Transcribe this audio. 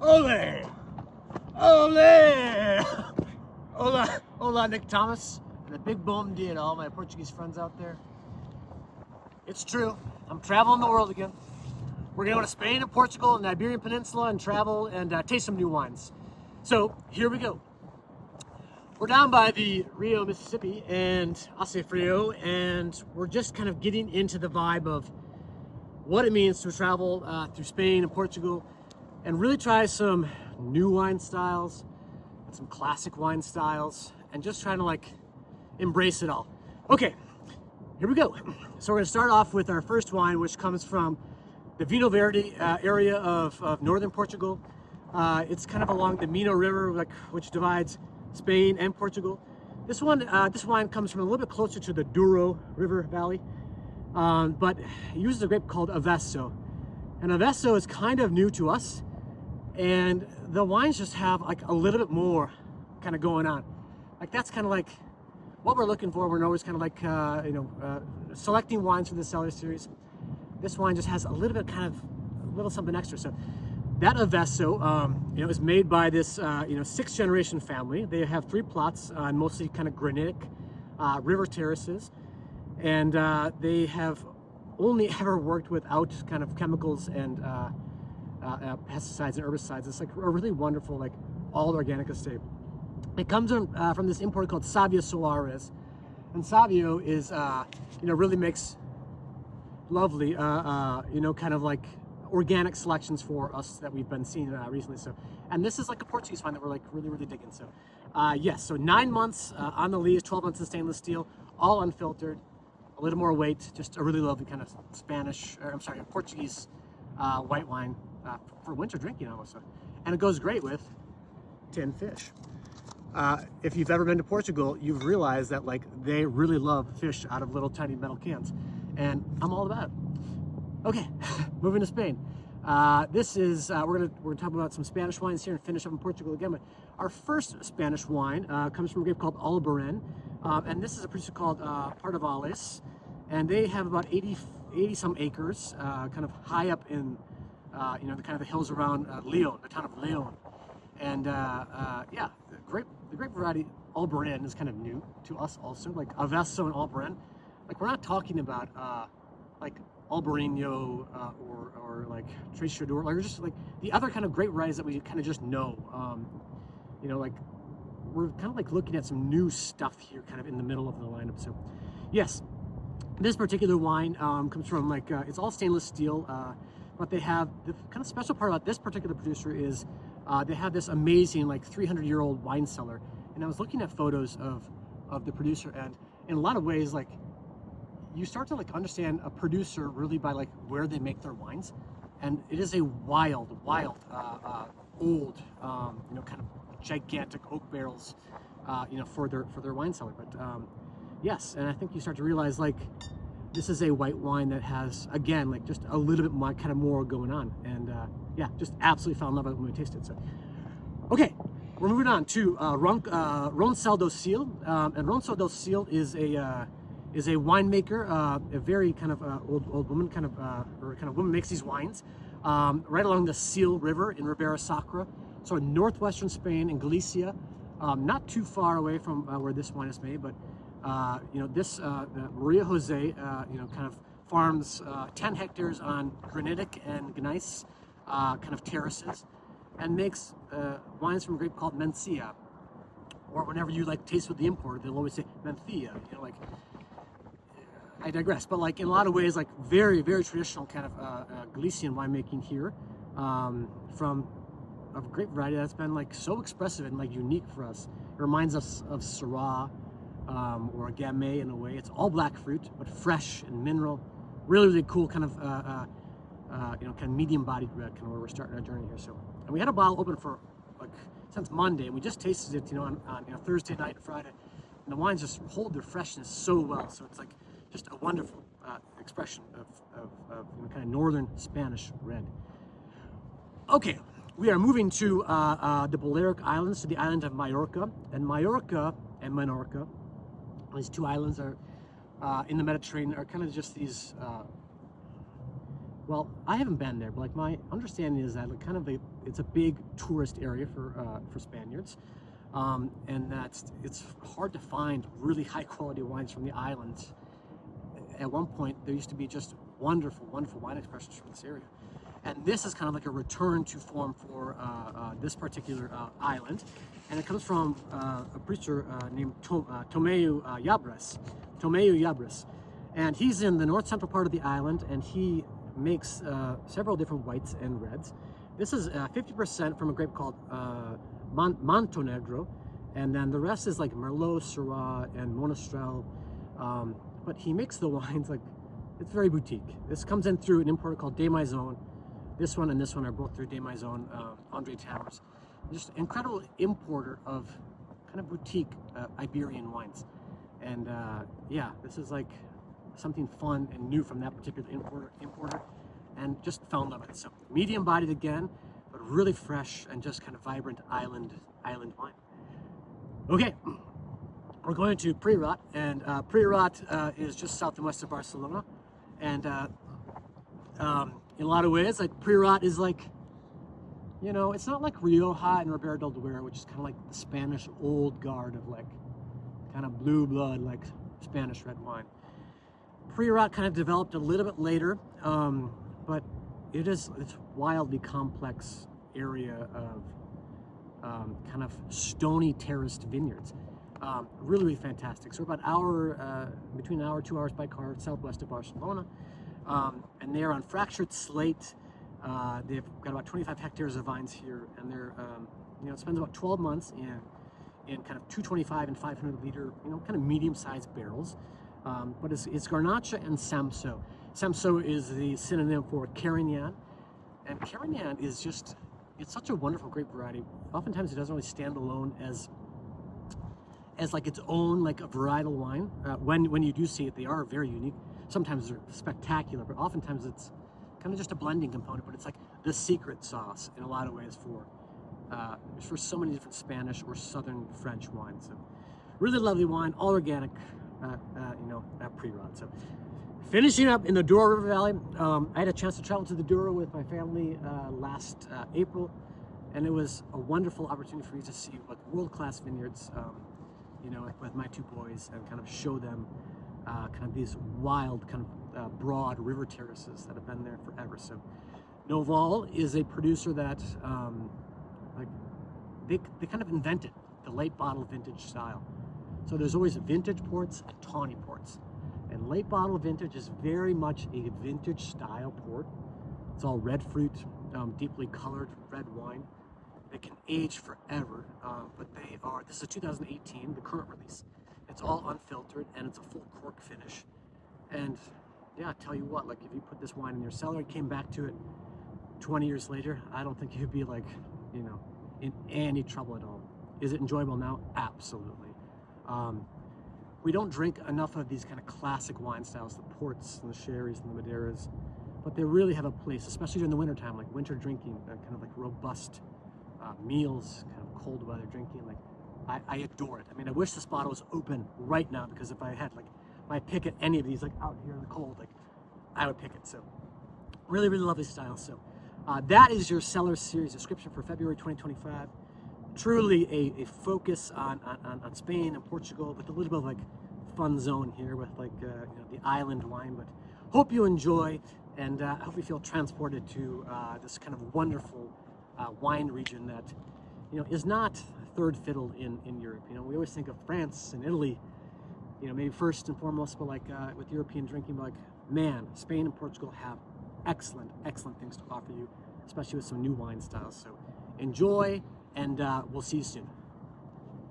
Ole! Ole! Hola, hola, Nick Thomas, and a big bom dia to all my Portuguese friends out there. It's true, I'm traveling the world again. We're going to go to Spain and Portugal and the Iberian Peninsula and travel and taste some new wines. So here we go. We're down by the Rio, Mississippi, and Hace Frio, and we're just kind of getting into the vibe of what it means to travel through Spain and Portugal and really try some new wine styles and some classic wine styles and just trying to like embrace it all. Okay, here we go. So we're going to start off with our first wine, which comes from the Vinho Verde area of northern Portugal. It's kind of along the Minho River, which divides Spain and Portugal. This wine comes from a little bit closer to the Douro River Valley, but it uses a grape called Avesso. And Avesso is kind of new to us, and the wines just have like a little bit more kind of going on. Like that's kind of like what we're looking for. We're always kind of like selecting wines for the Cellar series. This wine just has a little bit a little something extra. So that Avesso, is made by this, sixth generation family. They have 3 plots on mostly kind of granitic river terraces. And they have only ever worked without kind of chemicals and pesticides and herbicides. It's like a really wonderful, like all organic estate. It comes from this importer called Savio Solares. And Savio is, really makes lovely, kind of like organic selections for us that we've been seeing recently. So, and this is like a Portuguese wine that we're like really digging. So, yes, so 9 months on the lees, 12 months in stainless steel, all unfiltered, a little more weight, just a really lovely kind of Portuguese white wine for winter drinking almost. So, and it goes great with tinned fish. If you've ever been to Portugal, you've realized that like they really love fish out of little tiny metal cans, and I'm all about it. Okay, moving to Spain. This is we're gonna talk about some Spanish wines here and finish up in Portugal again. But our first Spanish wine comes from a grape called Iberian, and this is a producer called Pardavales, and they have about 80 some acres, kind of high up in the kind of the hills around Leon, the town of Leon, and the grape variety Iberian is kind of new to us also, like Avesso and Iberian. Like we're not talking about like Albarino or like Trechador, like just like the other kind of grape varieties that we kind of just know. Like we're kind of like looking at some new stuff here, kind of in the middle of the lineup. So, yes, this particular wine comes from like it's all stainless steel, but they have the kind of special part about this particular producer is they have this amazing like 300-year-old wine cellar. And I was looking at photos of the producer, and in a lot of ways, like you start to like understand a producer really by like where they make their wines, and it is a wild, old, kind of gigantic oak barrels, for their wine cellar. But yes, and I think you start to realize like this is a white wine that has again like just a little bit more kind of more going on, and just absolutely fell in love with it when we tasted it. So, okay. We're moving on to Ronsel do Sil, and Ronsel do Sil is a winemaker, a very kind of old woman, woman makes these wines right along the Sil River in Ribera Sacra, so in northwestern Spain in Galicia, not too far away from where this wine is made, but this Maria Jose kind of farms 10 hectares on granitic and gneiss kind of terraces, and makes wines from a grape called Mencia, or whenever you like taste with the importer, they'll always say Mencia. I digress, but like in a lot of ways, like very traditional kind of Galician winemaking here, from a grape variety that's been like so expressive and like unique for us. It reminds us of Syrah or a Gamay in a way. It's all black fruit, but fresh and mineral. Really cool kind of kind of medium-bodied red, kind of where we're starting our journey here. So, and we had a bottle open for like since Monday, and we just tasted it, on Thursday night and Friday, and the wines just hold their freshness so well. So it's like just a wonderful expression of kind of northern Spanish red. Okay, we are moving to the Balearic Islands, to the island of Majorca, and Menorca. These 2 islands are in the Mediterranean, are kind of just these Well, I haven't been there, but like my understanding is that like kind of it's a big tourist area for Spaniards, and it's hard to find really high quality wines from the islands. At one point, there used to be just wonderful wine expressions from this area, and this is kind of like a return to form for this particular island, and it comes from a preacher named Tomeu Yabres, and he's in the north central part of the island, and he makes several different whites and reds. This is 50% from a grape called Montenegro, and then the rest is like Merlot, Syrah, and Monastrell. But he makes the wines like, it's very boutique. This comes in through an importer called Des Maisons. This one and this one are both through Des Maisons, Andre Towers. Just an incredible importer of kind of boutique Iberian wines. And yeah, this is like something fun and new from that particular importer, and just fell in love with it. So medium bodied again, but really fresh and just kind of vibrant island wine. Okay, we're going to Priorat, and Priorat is just south and west of Barcelona, and in a lot of ways, like Priorat is like, you know, it's not like Rioja and Ribera del Duero, which is kind of like the Spanish old guard of like kind of blue blood, like Spanish red wine. Priorat kind of developed a little bit later, but it's wildly complex area of kind of stony terraced vineyards. Really fantastic. So about between an hour, 2 hours by car southwest of Barcelona, and they're on fractured slate. They've got about 25 hectares of vines here, and they're it spends about 12 months in kind of 225 and 500 liter, kind of medium-sized barrels. But it's Garnacha and Samso. Samso is the synonym for Carignan, and Carignan is it's such a wonderful grape variety. Oftentimes it doesn't really stand alone as like its own like a varietal wine. When you do see it, they are very unique. Sometimes they're spectacular, but oftentimes it's kind of just a blending component. But it's like the secret sauce in a lot of ways for so many different Spanish or Southern French wines. So really lovely wine, all organic. Priorat. So finishing up in the Douro River Valley, I had a chance to travel to the Douro with my family last April, and it was a wonderful opportunity for me to see like world-class vineyards, with my two boys, and kind of show them kind of these wild, kind of broad river terraces that have been there forever. So Noval is a producer that they kind of invented the late bottle vintage style. So there's always vintage ports and tawny ports. And late bottle vintage is very much a vintage style port. It's all red fruit, deeply colored red wine. They can age forever, but this is a 2018, the current release. It's all unfiltered, and it's a full cork finish. And yeah, I tell you what, like if you put this wine in your cellar and came back to it 20 years later, I don't think you'd be like, in any trouble at all. Is it enjoyable now? Absolutely. We don't drink enough of these kind of classic wine styles, the ports and the sherries and the madeiras, but they really have a place, especially during the wintertime, like winter drinking, kind of like robust meals, kind of cold weather drinking. Like I adore it. I mean, I wish this bottle was open right now, because if I had like my pick at any of these, like out here in the cold, like I would pick it. So really, really lovely style. So that is your Cellar series description for February 2025. Truly a focus on Spain and Portugal, with a little bit of like fun zone here with like the island wine. But hope you enjoy, and I hope you feel transported to this kind of wonderful wine region that is not third fiddle in Europe. We always think of France and Italy, maybe first and foremost, but like with European drinking, but like man, Spain and Portugal have excellent things to offer you, especially with some new wine styles. So enjoy. And we'll see you soon.